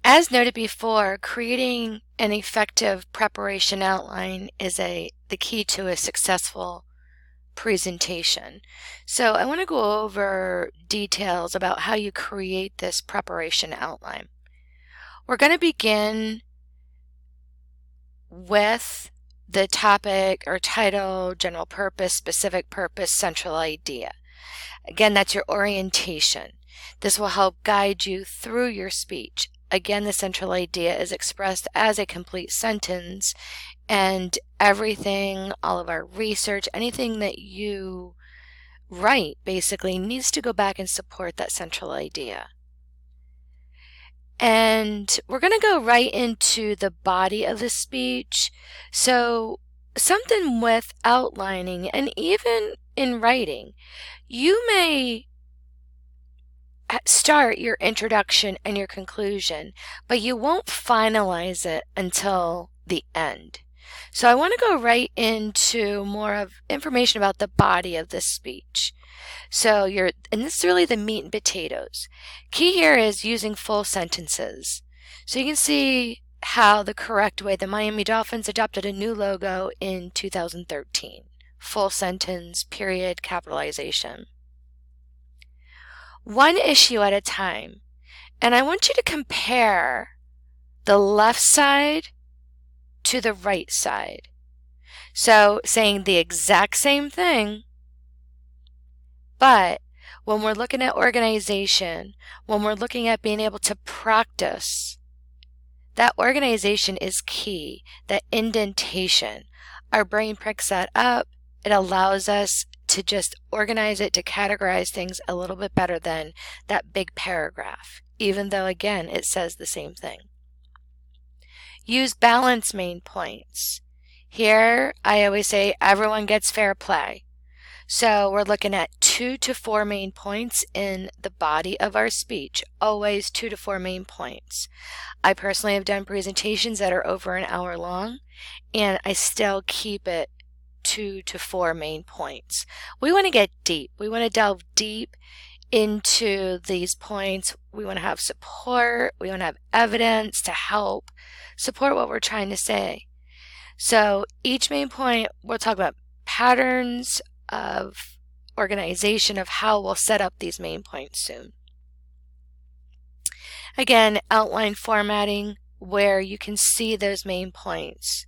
As noted before, creating an effective preparation outline is the key to a successful presentation. So I want to go over details about how you create this preparation outline. We're going to begin with the topic or title, general purpose, specific purpose, central idea. Again, that's your orientation. This will help guide you through your speech. Again, the central idea is expressed as a complete sentence, and everything, all of our research, anything that you write basically needs to go back and support that central idea. And we're going to go right into the body of the speech. So something with outlining, and even in writing, you may start your introduction and your conclusion, but you won't finalize it until the end. So I want to go right into more of information about the body of this speech. So and this is really the meat and potatoes. Key here is using full sentences. So you can see how the correct way the Miami Dolphins adopted a new logo in 2013. Full sentence, period, capitalization. One issue at a time. And I want you to compare the left side to the right side. So saying the exact same thing, but when we're looking at organization, when we're looking at being able to practice, that organization is key, that indentation. Our brain picks that up. It allows us to just organize it, to categorize things a little bit better than that big paragraph, even though, again, it says the same thing. Use balance main points. Here, I always say everyone gets fair play. So we're looking at 2 to 4 main points in the body of our speech, always 2 to 4 main points. I personally have done presentations that are over an hour long, and I still keep it 2 to 4 main points. We want to get deep. We want to delve deep into these points. We want to have support. We want to have evidence to help support what we're trying to say. So each main point, we'll talk about patterns of organization of how we'll set up these main points soon. Again, outline formatting where you can see those main points.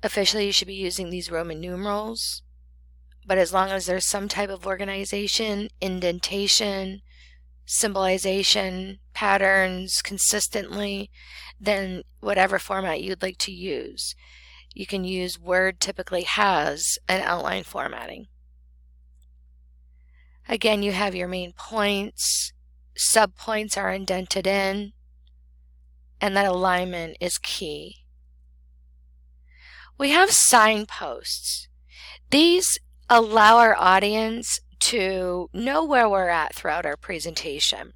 Officially, you should be using these Roman numerals, but as long as there's some type of organization, indentation, symbolization, patterns consistently, then whatever format you'd like to use. You can use Word, typically has an outline formatting. Again, you have your main points, subpoints are indented in, and that alignment is key. We have signposts. These allow our audience to know where we're at throughout our presentation.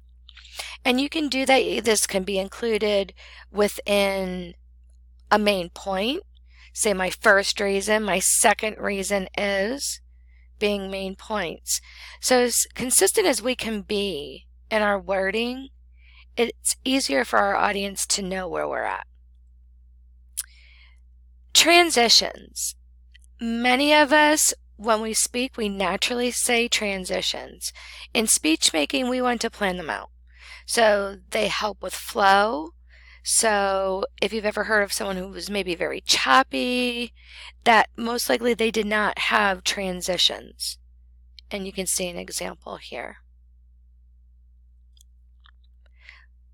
And you can do that. This can be included within a main point. Say my first reason, my second reason is being main points. So as consistent as we can be in our wording, it's easier for our audience to know where we're at. Transitions. Many of us, when we speak, we naturally say transitions. In speech making, we want to plan them out. So they help with flow. So if you've ever heard of someone who was maybe very choppy, that most likely they did not have transitions. And you can see an example here.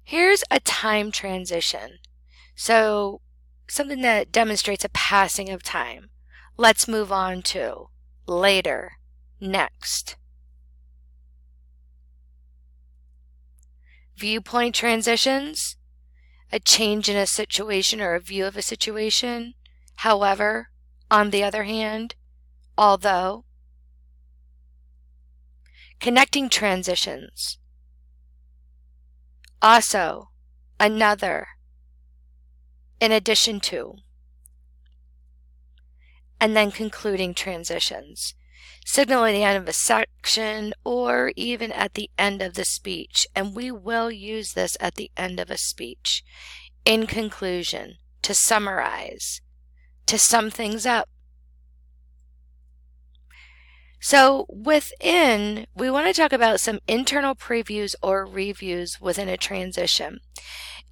Here's a time transition. So something that demonstrates a passing of time. Let's move on to later, next. Viewpoint transitions. A change in a situation or a view of a situation. However, on the other hand, although. Connecting transitions. Also, another, in addition to. And then concluding transitions. signal at the end of a section, or even at the end of the speech. And we will use this at the end of a speech. In conclusion, to summarize, to sum things up. So within, we want to talk about some internal previews or reviews within a transition.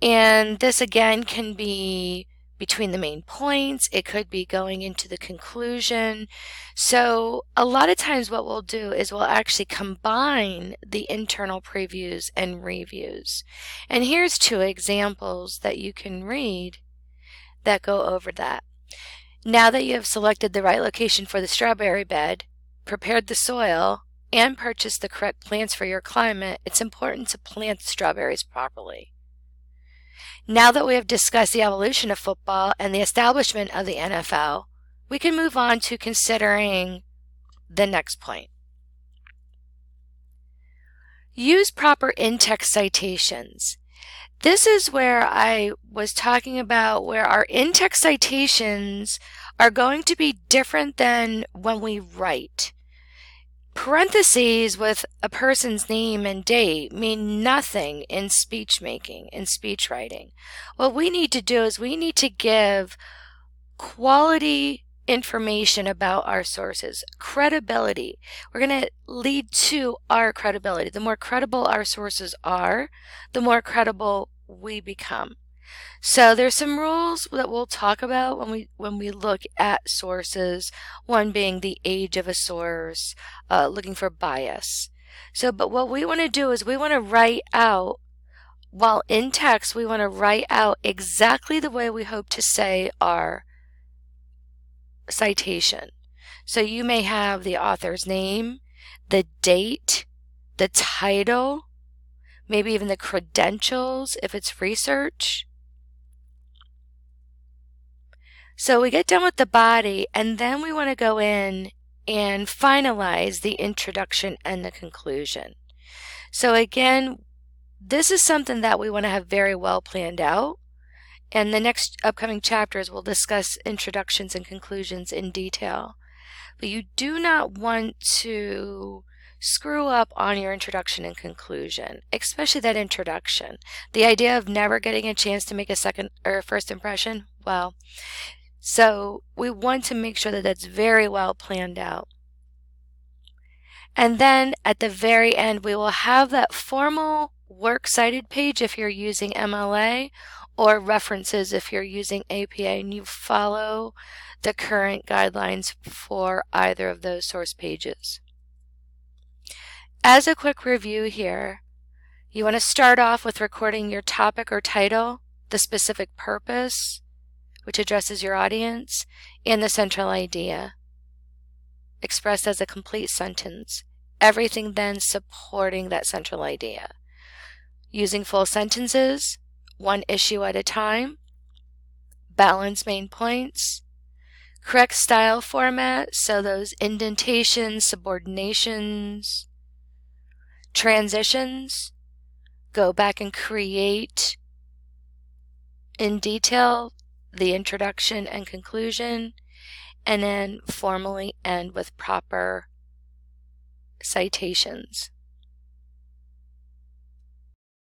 And this again can be between the main points. It could be going into the conclusion. So a lot of times what we'll do is we'll actually combine the internal previews and reviews. And here's 2 examples that you can read that go over that. Now that you have selected the right location for the strawberry bed, prepared the soil, and purchased the correct plants for your climate, it's important to plant strawberries properly. Now that we have discussed the evolution of football and the establishment of the NFL, we can move on to considering the next point. Use proper in-text citations. This is where I was talking about where our in-text citations are going to be different than when we write. Parentheses with a person's name and date mean nothing in speech making, in speech writing. What we need to do is we need to give quality information about our sources, credibility. We're going to lead to our credibility. The more credible our sources are, the more credible we become. So there's some rules that we'll talk about when we look at sources, one being the age of a source, looking for bias. So, but what we want to do is we want to write out, while in text, we want to write out exactly the way we hope to say our citation. So you may have the author's name, the date, the title, maybe even the credentials if it's research. So we get done with the body, and then we want to go in and finalize the introduction and the conclusion. So again, this is something that we want to have very well planned out. And the next upcoming chapters will discuss introductions and conclusions in detail. But you do not want to screw up on your introduction and conclusion, especially that introduction. The idea of never getting a chance to make a second or first impression, well, so we want to make sure that that's very well planned out. And then at the very end, we will have that formal works cited page if you're using MLA, or references if you're using APA, and you follow the current guidelines for either of those source pages. As a quick review here, you want to start off with recording your topic or title, the specific purpose, which addresses your audience, and the central idea, expressed as a complete sentence. Everything then supporting that central idea. Using full sentences, one issue at a time, balance main points, correct style format, so those indentations, subordinations, transitions, go back and create in detail the introduction and conclusion, and then formally end with proper citations.